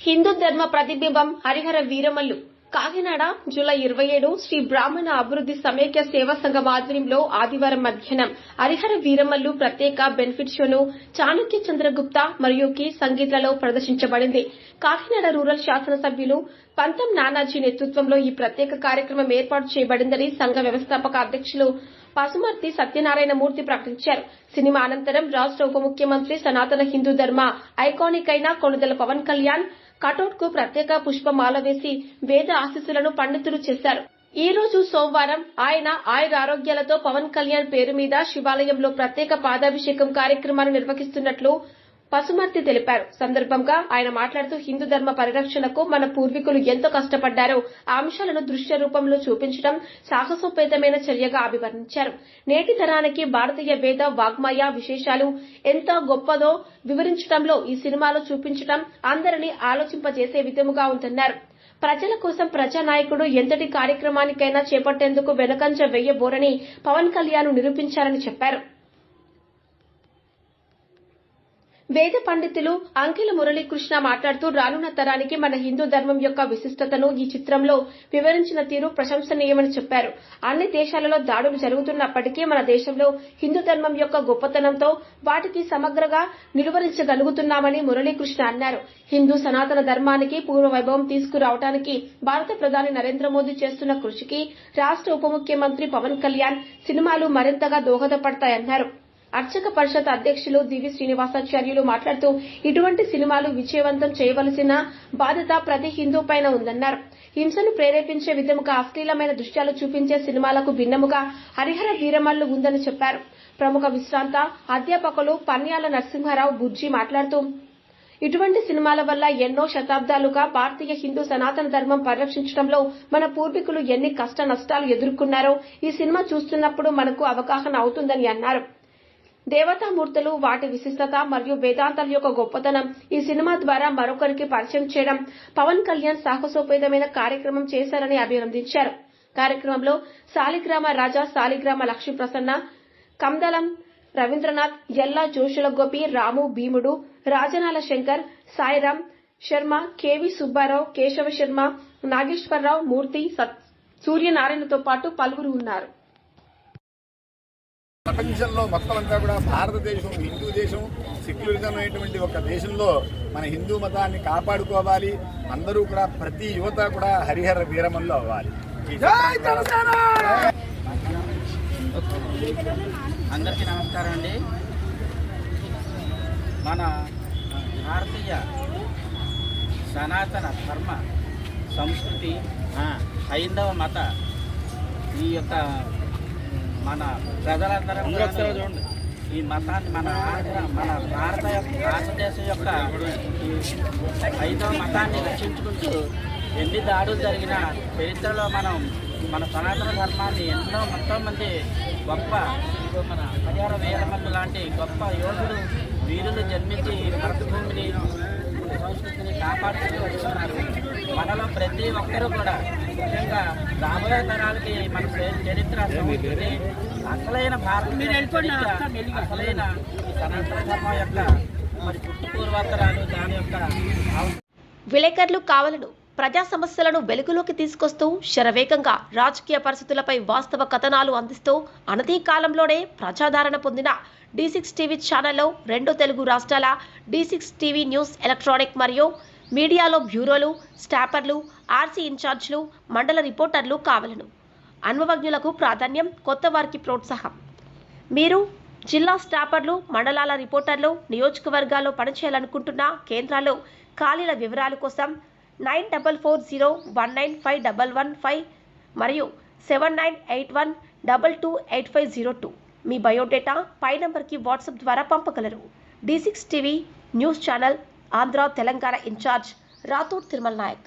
హిందూ ధర్మ ప్రతిబింబం హరిహర వీరమల్లు కాకినాడ జూలై 27 శ్రీ బ్రాహ్మణ అభివృద్ధి సమైక్య సేవా సంఘం ఆధ్వర్యంలో ఆదివారం మధ్యాహ్నం హరిహర వీరమల్లు ప్రత్యేక బెనిఫిట్ షోను చాణక్య చంద్రగుప్త మరియు కి సంగీత్లలో ప్రదర్శించబడింది. కాకినాడ రూరల్ శాసనసభ్యులు పంతం నానాజీ నేతృత్వంలో ఈ ప్రత్యేక కార్యక్రమం ఏర్పాటు చేయబడిందని సంఘ వ్యవస్థాపక అధ్యక్షులు పసుమర్తి సత్యనారాయణమూర్తి ప్రకటించారు. సినిమా అనంతరం రాష్ట్ర ఉప ముఖ్యమంత్రి సనాతన హిందూ ధర్మ ఐకానిక్ అయిన కొణిదెల పవన్ కళ్యాణ్ కటౌట్ కు ప్రత్యేక పుష్పమాల వేసి వేద ఆశీస్సులను పండితులు చేశారు. ఈ రోజు సోమవారం ఆయన ఆయురారోగ్యాలతో పవన్ కళ్యాణ్ పేరు మీద శివాలయంలో ప్రత్యేక పాదాభిషేకం కార్యక్రమాన్ని నిర్వహిస్తున్నట్లు పసుమర్తి తెలిపారు. సందర్భంగా ఆయన మాట్లాడుతూ హిందూ ధర్మ పరిరక్షణకు మన పూర్వీకులు ఎంతో కష్టపడ్డారో ఆ అంశాలను దృశ్య రూపంలో చూపించడం సాహసోపేతమైన చర్యగా అభివర్ణించారు. నేటి తరానికి భారతీయ వేద వాగ్మయ విశేషాలు ఎంత గొప్పదో వివరించడంలో ఈ సినిమాలో చూపించడం అందరినీ ఆలోచింపజేసే విధముగా ఉందన్నారు. ప్రజల కోసం ప్రజానాయకుడు ఎంతటి కార్యక్రమానికైనా చేపట్టేందుకు వెనుకంజ వేయబోరని పవన్ కళ్యాణ్ నిరూపించారని చెప్పారు. వేద పండితులు అంకిల మురళీకృష్ణ మాట్లాడుతూ రానున్న తరానికి మన హిందూ ధర్మం యొక్క విశిష్టతను ఈ చిత్రంలో వివరించిన తీరు ప్రశంసనీయమని చెప్పారు. అన్ని దేశాలలో దాడులు జరుగుతున్నప్పటికీ మన దేశంలో హిందూ ధర్మం యొక్క గొప్పతనంతో వాటికి సమగ్రంగా నిలువరించగలుగుతున్నామని మురళీకృష్ణ అన్నారు. హిందూ సనాతన ధర్మానికి పూర్వ వైభవం తీసుకురావడానికి భారత ప్రధాని నరేంద్ర మోదీ చేస్తున్న కృషికి రాష్ట్ర ఉప ముఖ్యమంత్రి పవన్ కళ్యాణ్ సినిమాలు మరింతగా దోహదపడతాయన్నారు. అర్చక పరిషత్ అధ్యక్షులు దివి శ్రీనివాసాచార్యులు మాట్లాడుతూ ఇటువంటి సినిమాలు విజయవంతం చేయవలసిన బాధ్యత ప్రతి హిందూ పైన ఉందన్నారు. హింసను ప్రేరేపించే విధముగా అశ్లీలమైన దృశ్యాలు చూపించే సినిమాలకు భిన్నముగా హరిహర వీరమల్లు ఉందని చెప్పారు. ప్రముఖ విశ్రాంత అధ్యాపకులు పన్యాల నరసింహారావు బుజ్జి మాట్లాడుతూ ఇటువంటి సినిమాల వల్ల ఎన్నో శతాబ్దాలుగా భారతీయ హిందూ సనాతన ధర్మం పరిరక్షించడంలో మన పూర్వీకులు ఎన్ని కష్ట నష్టాలు ఎదుర్కొన్నారో ఈ సినిమా చూస్తున్నప్పుడు మనకు అవగాహన అవుతుందని అన్నారు. దేవతామూర్తులు వాటి విశిష్టత మరియు వేదాంతాల యొక్క గొప్పతనం ఈ సినిమా ద్వారా మరొకరికి పరిచయం చేయడం పవన్ కళ్యాణ్ సాహసోపేతమైన కార్యక్రమం చేశారని అభినందించారు. కార్యక్రమంలో సాలిగ్రామ రాజా, సాలిగ్రామ లక్ష్మీ ప్రసన్న, కందలం రవీంద్రనాథ్, ఎల్లా జోషుల గోపి, రాము భీముడు, రాజనాల శంకర్, సాయిరాం శర్మ, కేవి సుబ్బారావు, కేశవ శర్మ, నాగేశ్వరరావు, మూర్తి, సూర్యనారాయణతో పాటు పలువురు ఉన్నారు. ప్రపంచంలో మొత్తం అంతా కూడా భారతదేశం హిందూ దేశం సెక్యులరిజం అనేటువంటి ఒక దేశంలో మన హిందూ మతాన్ని కాపాడుకోవాలి. అందరూ కూడా ప్రతి యువత కూడా హరిహర వీరమల్లు అవ్వాలి. అందరికీ నమస్కారం అండి. మన భారతీయ సనాతన ధర్మ సంస్కృతి హైందవ మత ఈ యొక్క మన ప్రజలందరం ఈ మతాన్ని మన భారతదేశం యొక్క హైందవ మతాన్ని రక్షించుకుంటూ ఎన్ని దాడులు జరిగినా చరిత్రలో మన సనాతన ధర్మాన్ని ఎంతో మొత్తం మంది గొప్ప మన హరిహర వీరమల్లు లాంటి గొప్ప యోధులు వీరులు జన్మించి భరతభూమిని సంస్కృతిని కాపాడుతూ వస్తున్నారు. మనలో ప్రతి ఒక్కరూ కూడా ముఖ్యంగా రాబోయే తరాలకి మన చరిత్ర సంస్కృతి అసలైన అసలైన సనాతన ధర్మం యొక్క మరి పుట్టుపూర్వోత్తరాలు దాని యొక్క విలేకరులు కావాలను ప్రజా సమస్యలను వెలుగులోకి తీసుకొస్తూ శరవేగంగా రాజకీయ పరిస్థితులపై వాస్తవ కథనాలు అందిస్తూ అనతి కాలంలోనే ప్రజాదరణ పొందిన D6 టీవీ ఛానల్లో 2 తెలుగు రాష్ట్రాల D6 టీవీ న్యూస్ ఎలక్ట్రానిక్ మరియు మీడియాలో బ్యూరోలు, స్టాపర్లు, ఆర్సీ ఇన్ఛార్జ్లు, మండల రిపోర్టర్లు కావాలను. అనుభవజ్ఞులకు ప్రాధాన్యం, కొత్త వారికి ప్రోత్సాహం. మీరు జిల్లా స్టాపర్లు, మండలాల రిపోర్టర్లు, నియోజకవర్గాల్లో పనిచేయాలనుకుంటున్న కేంద్రాల్లో ఖాళీల వివరాల కోసం 9440195115 మరియు 7981228502 మీ బయోడేటా పై నంబర్కి వాట్సాప్ ద్వారా పంపగలరు. D6 TV news channel Andhra Telangana in charge Rathod Tirumala Naik.